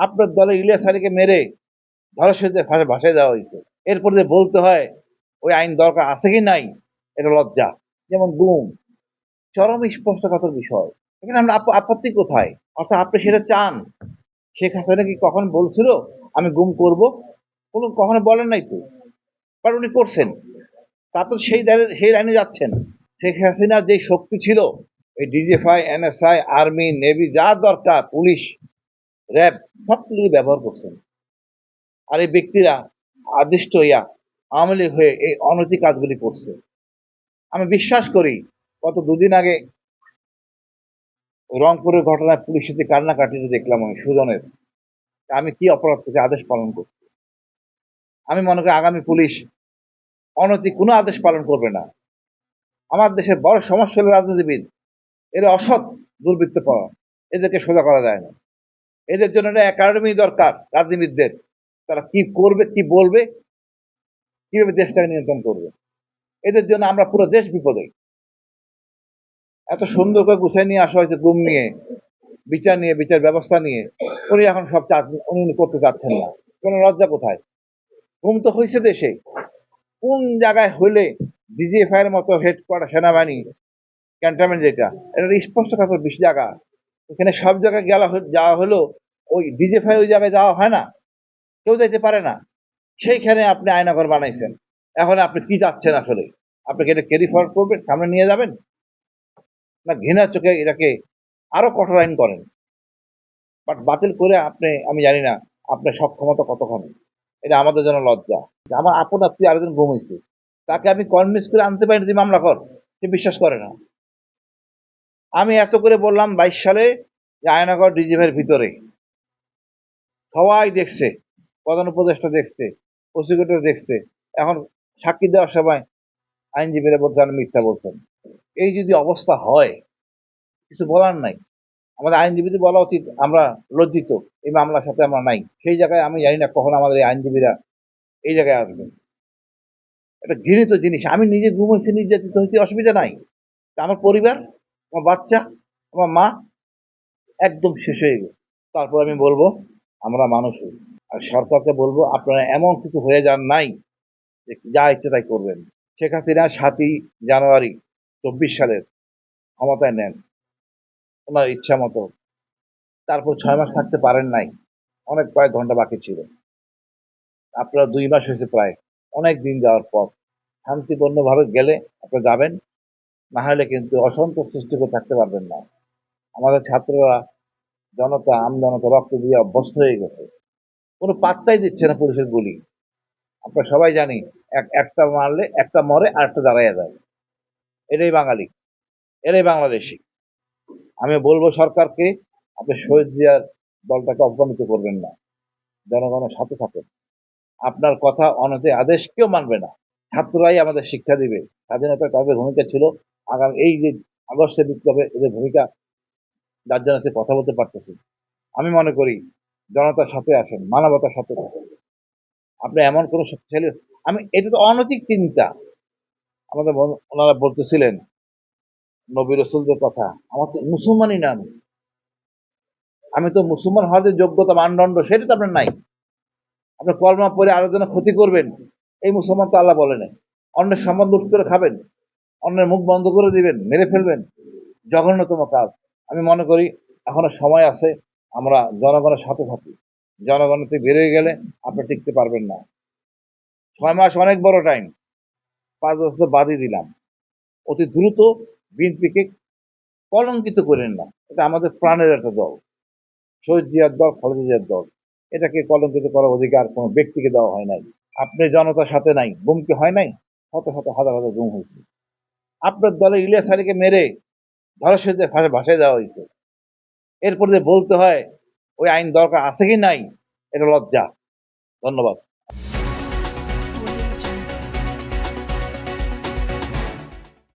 আপনার দলে ইলিয়াস আলীকে মেরে ধরাশয়ীদের ভাসায় দেওয়া হয়েছে। এরপর যে বলতে হয় ওই আইন দরকার আছে কি নাই, এটা লজ্জা। যেমন গুম, চরম স্পষ্টকাতর বিষয়। এখানে আমরা আপত্তি কোথায়? অর্থাৎ আপনি সেটা চান। শেখ হাসিনা কি কখন বলছিল আমি গুম করব? কখনো বলেন নাই তো, কারণ উনি করছেন। তারপর সেই লাইনে যাচ্ছেন। শেখ হাসিনার যে শক্তি ছিল, এই ডিজিএফআই, এনএসআই, আর্মি, নেভি, যা দরকার, পুলিশ, র্যাব, সবগুলো ব্যবহার করছেন। আর এই ব্যক্তিরা আদিষ্ট হইয়া আওয়ামী লীগ হয়ে এই অনৈতিক কাজগুলি করছে। আমি বিশ্বাস করি গত দুদিন আগে রংপুরের ঘটনায় পুলিশের যে কান্নাকাটিটা দেখলাম আমি সুজনের, আমি কি অপরাধ থেকে আদেশ পালন করছি। আমি মনে করি আগামী পুলিশ অনৈতিক কোনো আদেশ পালন করবে না। আমার দেশের বড় সমস্যা হলো রাজনীতিবিদ, এরা অসৎ, দুর্বৃত্ত পড়া, এদেরকে সোজা করা যায় না। এদের জন্য একটা একাডেমি দরকার রাজনীতিবিদদের। তারা কি করবে, কি বলবে, কিভাবে দেশটাকে নিয়ন্ত্রণ করবে। এদের জন্য আমরা পুরো দেশ বিপদে। এত সুন্দর করে গুছিয়ে নিয়ে আসা হয়েছে গুম নিয়ে, বিচার নিয়ে, বিচার ব্যবস্থা নিয়ে। উনি এখন সব উনি করতে চাচ্ছেন না। কোনো লজ্জা কোথায়? গুম তো হয়েছে দেশে। কোন জায়গায় হইলে ডিজিএফআই এর মতো হেডকোয়ার্টার সেনাবাহিনী ক্যান্টনমেন্ট, যেটা এটা স্পষ্ট কাপড় বেশি জায়গা, এখানে সব জায়গায় যাওয়া হলো, ওই ডিজিএফআই ওই জায়গায় যাওয়া হয় না, কেউ যাইতে পারে না। সেইখানে আপনি আয়নাঘর বানাইছেন। এখন আপনি কি চাচ্ছেন আসলে? আপনি কি এটা ক্যারি ফরওয়ার্ড করবেন, সামনে নিয়ে যাবেন, না ঘৃণার চোখে এটাকে আরো কঠোর আইন করেন? বাট বাতিল করে আপনি, আমি জানি না আপনার সক্ষমতা কতখানি। এটা আমাদের জন্য লজ্জা। আমার আপন আত্মীয় আরেকজন গুম হয়েছে, তাকে আমি কনভিন্স করে আনতে পারি যে মামলা কর, সে বিশ্বাস করে না। আমি এত করে বললাম 22 সালে যে আয়নাগর ডিজিএফআই ভিতরে সবাই দেখছে, প্রধান উপদেষ্টা দেখছে, প্রসিকিউটর দেখছে। এখন সাক্ষী দেওয়ার সময় আইনজীবীরা বলছেন মিথ্যা বলছেন। এই যদি অবস্থা হয়, কিছু বলার নাই। আমাদের আইনজীবীদের বলা উচিত আমরা লজ্জিত, এই মামলার সাথে আমরা নাই। সেই জায়গায় আমি জানি না কখন আমাদের এই আইনজীবীরা এই জায়গায় আসবেন। একটা ঘৃণিত জিনিস। আমি নিজে গুম হয়েছি, নির্যাতিত হয়েছি, অসুবিধা নাই। আমার পরিবার, আমার বাচ্চা, আমার মা একদম শেষ হয়ে গেছে। তারপর আমি বলবো আমরা মানুষ হই। আর সরকারকে বলবো আপনারা এমন কিছু হয়ে যান নাই যে যা ইচ্ছে তাই করবেন। শেখ হাসিনা 7ই জানুয়ারি 24 সালের ক্ষমতায় নেন ওনার ইচ্ছা মতো। তারপর 6 মাস থাকতে পারেন নাই, অনেক কয়েক ঘন্টা বাকি ছিল। আপনারা 2 মাস হয়েছে প্রায়, অনেক দিন যাওয়ার পর শান্তিপূর্ণভাবে গেলে আপনারা যাবেন, না হলে কিন্তু অসন্তোষ সৃষ্টি করে থাকতে পারবেন না। আমাদের ছাত্ররা, জনতা, আমজনতা রক্ত দিয়ে অভ্যস্ত হয়ে গেছে, কোনো পাত্তাই দিচ্ছে না পুলিশের গুলি। আমরা সবাই জানি একটা মারলে একটা মরে আর একটা দাঁড়াইয়া যায়। এটাই বাঙালি, এটাই বাংলাদেশি। আমি বলবো সরকারকে, আপনি শহীদ জিয়ার দলটাকে অপমানিত করবেন না, জনগণের সাথে থাকেন। আপনার কথা অনৈতিক আদেশ কেউ মানবে না। ছাত্ররাই আমাদের শিক্ষা দিবে স্বাধীনতার তাদের ভূমিকা ছিল। আগামী এই যে আগস্টের বিপ্লবে এদের ভূমিকা, যার জন্য সে কথা বলতে পারতেছে। আমি মনে করি জনতার সাথে আসেন, মানবতার সাথে থাকেন। আপনি এমন কোন শক্তিশালী, আমি এটা তো অনৈতিক চিন্তা। আমাদের ওনারা বলতেছিলেন নবী রসুলদের কথা, আমার তো মুসলমানই না। আমি তো মুসলমান হওয়ার যে যোগ্যতা মানদণ্ড সেটা তো আপনার নাই। আপনি কলমা পড়ে আলোচনা ক্ষতি করবেন, এই মুসলমান তো আল্লাহ বলে নাই। অন্যের সম্মান লুট করে খাবেন, অন্যের মুখ বন্ধ করে দিবেন, মেরে ফেলবেন, জঘন্যতম কাজ। আমি মনে করি এখনো সময় আছে, আমরা জনগণের সাথে থাকি। জনগণের থেকে বেরিয়ে গেলে আপনি টিকতে পারবেন না। 6 মাস অনেক বড় টাইম, 5 বছর বাদই দিলাম। অতি দ্রুত বিএনপিকে কলঙ্কিত করেন না। এটা আমাদের প্রাণের একটা দল, শহীদ জিয়ার দল, খালেদা জিয়ার দল। এটাকে কলঙ্কিত করার অধিকার কোনো ব্যক্তিকে দেওয়া হয় নাই। আপনি জনতার সাথে নাই, গুম কি হয় নাই? শত শত হাজার হাজার গুম হয়েছে। আপনার দলে ইলিয়াস আলীকে মেরে ধরাশয়ীদের ভাসায় দেওয়া হয়েছে। এরপর যে বলতে হয় ওই আইন দরকার আছে কি নাই, এটা লজ্জা। ধন্যবাদ।